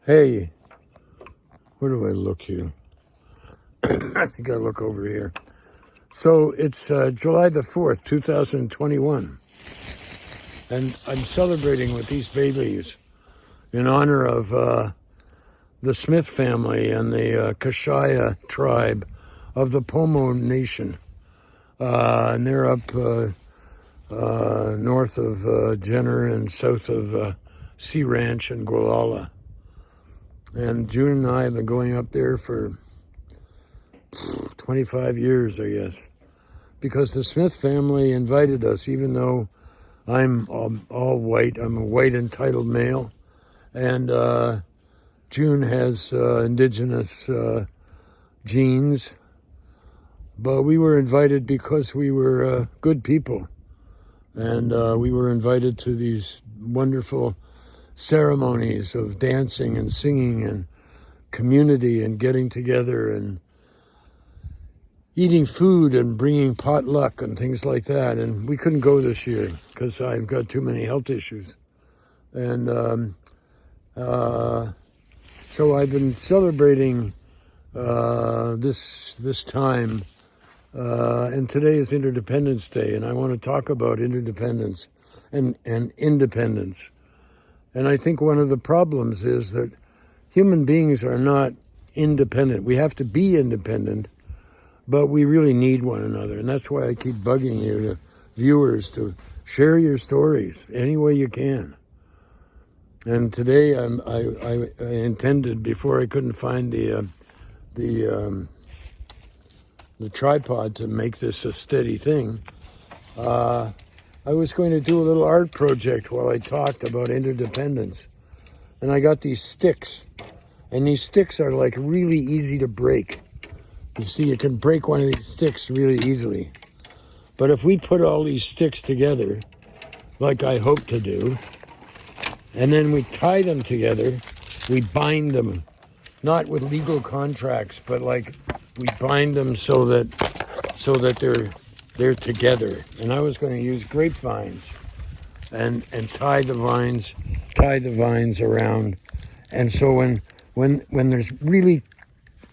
Hey, where do I look here? I think I look over here. So it's July the 4th, 2021. And I'm celebrating with these babies in honor of the Smith family and the Kashaya tribe of the Pomo Nation. And they're up north of Jenner and south of Sea Ranch and Gualala. And June and I have been going up there for 25 years, I guess, because the Smith family invited us, even though I'm all white. I'm a white entitled male. And June has indigenous genes. But we were invited because we were good people. And we were invited to these wonderful ceremonies of dancing and singing and community and getting together and eating food and bringing potluck and things like that. And we couldn't go this year because I've got too many health issues. And so I've been celebrating this time. And today is Interdependence Day, and I want to talk about interdependence and independence. And I think one of the problems is that human beings are not independent. We have to be independent, but we really need one another. And that's why I keep bugging you, to viewers, to share your stories any way you can. And today I intended, before I couldn't find the tripod to make this a steady thing, I was going to do a little art project while I talked about interdependence. And I got these sticks. And these sticks are like really easy to break. You see, you can break one of these sticks really easily. But if we put all these sticks together, like I hope to do, and then we tie them together, we bind them, not with legal contracts, but like we bind them so that they're together. And I was going to use grapevines and tie the vines around. And so when there's really,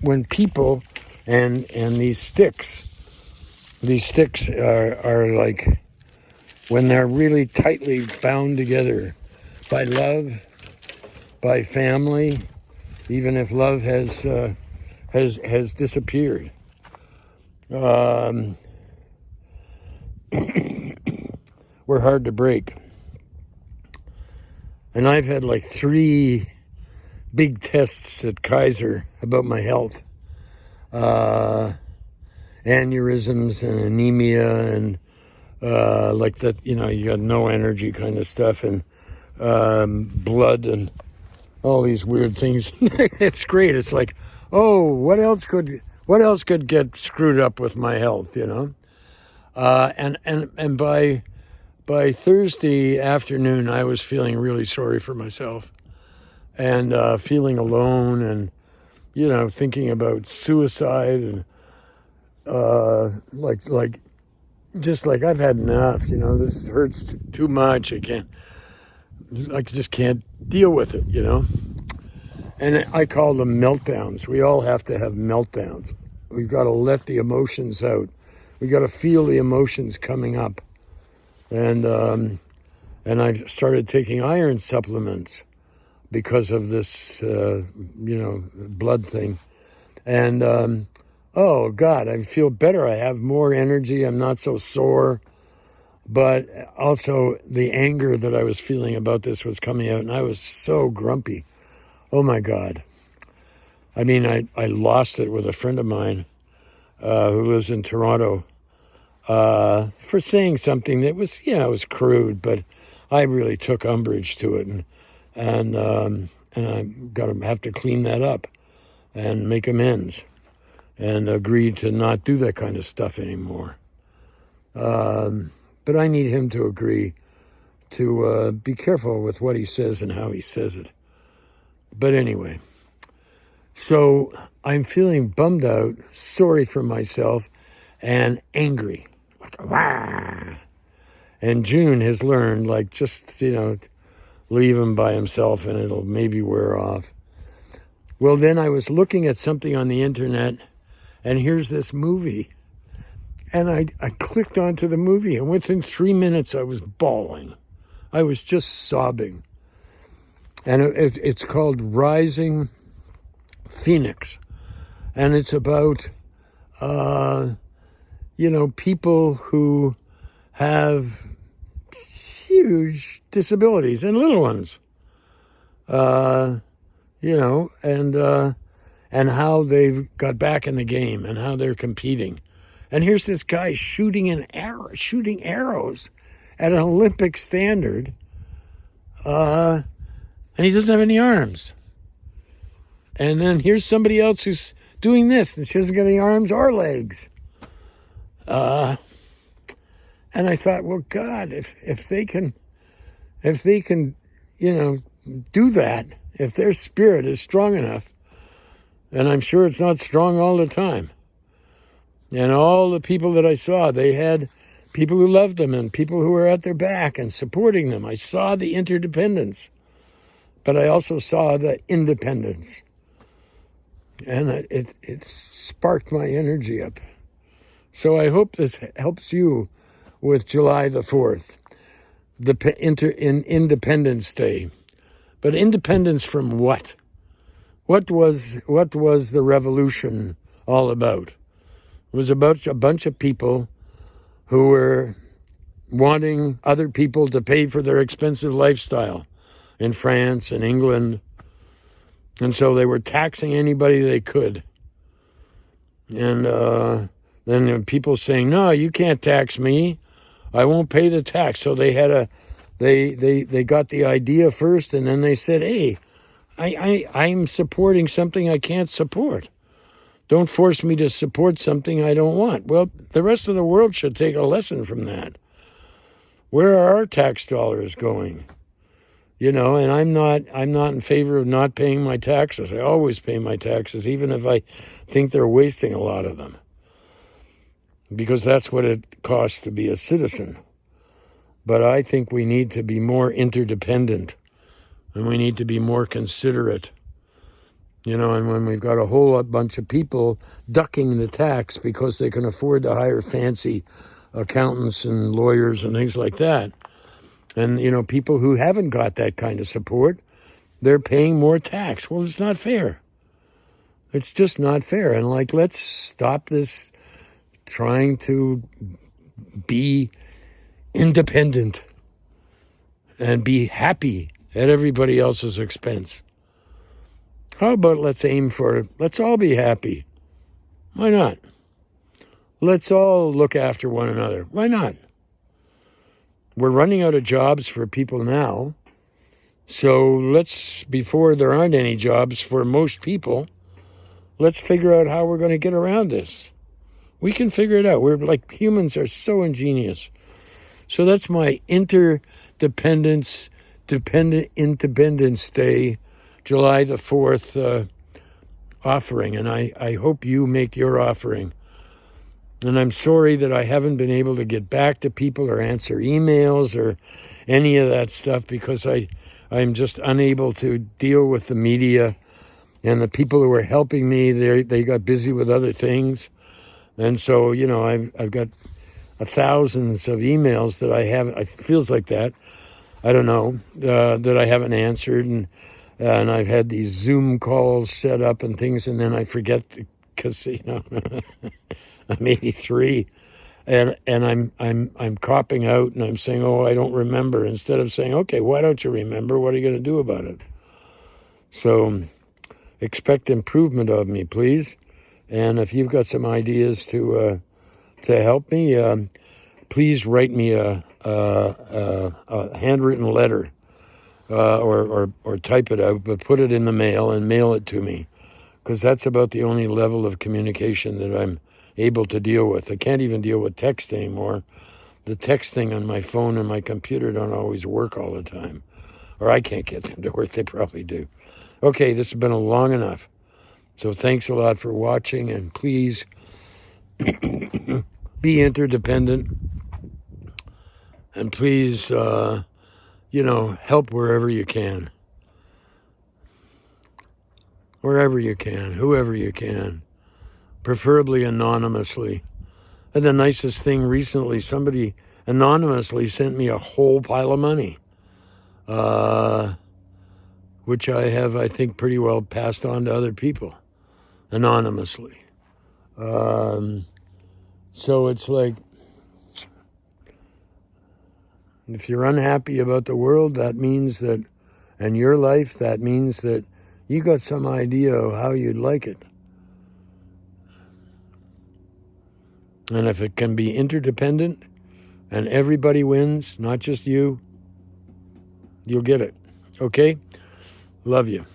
when people and these sticks are like, when they're really tightly bound together by love, by family, even if love has disappeared. We're hard to break. And I've had like 3 big tests at Kaiser about my health. Aneurysms and anemia and like that, you know, you got no energy kind of stuff, and blood and all these weird things. It's great. It's like, oh, what else could get screwed up with my health, you know? And by Thursday afternoon, I was feeling really sorry for myself and feeling alone, and, you know, thinking about suicide and like I've had enough, you know, this hurts too much. I just can't deal with it, you know? And I call them meltdowns. We all have to have meltdowns. We've got to let the emotions out. We got to feel the emotions coming up. And I started taking iron supplements because of this, blood thing. And, oh, God, I feel better. I have more energy. I'm not so sore. But also the anger that I was feeling about this was coming out, and I was so grumpy. Oh, my God. I mean, I lost it with a friend of mine who lives in Toronto for saying something that was, you know, it was crude, but I really took umbrage to it. And I'm going to have to clean that up and make amends and agree to not do that kind of stuff anymore. But I need him to agree to be careful with what he says and how he says it. But anyway, so I'm feeling bummed out, sorry for myself, and angry. Like, wah! And June has learned, like, just, you know, leave him by himself and it'll maybe wear off. Well, then I was looking at something on the internet, and here's this movie. And I clicked onto the movie, and within 3 minutes I was bawling. I was just sobbing. And it's called Rising Phoenix. And it's about, people who have huge disabilities and little ones, and how they've got back in the game and how they're competing. And here's this guy shooting arrows at an Olympic standard, and he doesn't have any arms. And then here's somebody else who's doing this, and she doesn't get any arms or legs. And I thought, well, God, if they can, do that, if their spirit is strong enough, and I'm sure it's not strong all the time. And all the people that I saw, they had people who loved them and people who were at their back and supporting them. I saw the interdependence, but I also saw the independence. And it sparked my energy up. So I hope this helps you with July the 4th, in Independence Day. But independence from what? What was the revolution all about? It was about a bunch of people who were wanting other people to pay for their expensive lifestyle in France and England. And so they were taxing anybody they could. And then there were people saying, no, you can't tax me. I won't pay the tax. So they had they got the idea first, and then they said, hey, I'm supporting something I can't support. Don't force me to support something I don't want. Well, the rest of the world should take a lesson from that. Where are our tax dollars going? And I'm not in favor of not paying my taxes. I always pay my taxes, even if I think they're wasting a lot of them, because that's what it costs to be a citizen. But I think we need to be more interdependent, and we need to be more considerate. And when we've got a whole bunch of people ducking the tax because they can afford to hire fancy accountants and lawyers and things like that, and, people who haven't got that kind of support, they're paying more tax. Well, it's not fair. It's just not fair. And, let's stop this trying to be independent and be happy at everybody else's expense. How about let's all be happy? Why not? Let's all look after one another. Why not? We're running out of jobs for people now. So before there aren't any jobs for most people, let's figure out how we're going to get around this. We can figure it out. Humans are so ingenious. So that's my Independence Day, July the 4th offering. And I hope you make your offering. And I'm sorry that I haven't been able to get back to people or answer emails or any of that stuff, because I'm just unable to deal with the media. And the people who are helping me, they got busy with other things. And so, I've got thousands of emails that I haven't, it feels like that, I don't know, that I haven't answered. And I've had these Zoom calls set up and things, and then I forget because, I'm 83, and I'm copping out, and I'm saying, oh, I don't remember, instead of saying, okay, why don't you remember? What are you going to do about it? So expect improvement of me, please. And if you've got some ideas to help me, please write me a handwritten letter, or type it out, but put it in the mail and mail it to me, because that's about the only level of communication that I'm able to deal with. I can't even deal with text anymore. The texting on my phone and my computer don't always work all the time. Or I can't get them to work. They probably do. Okay, this has been long enough. So thanks a lot for watching, and please be interdependent. And please, help wherever you can. wherever you can, whoever you can, preferably anonymously. And the nicest thing recently, somebody anonymously sent me a whole pile of money, which I have, I think, pretty well passed on to other people anonymously. So it's like, if you're unhappy about the world, that means that, and your life, that means that you got some idea of how you'd like it. And if it can be interdependent and everybody wins, not just you, you'll get it. Okay? Love you.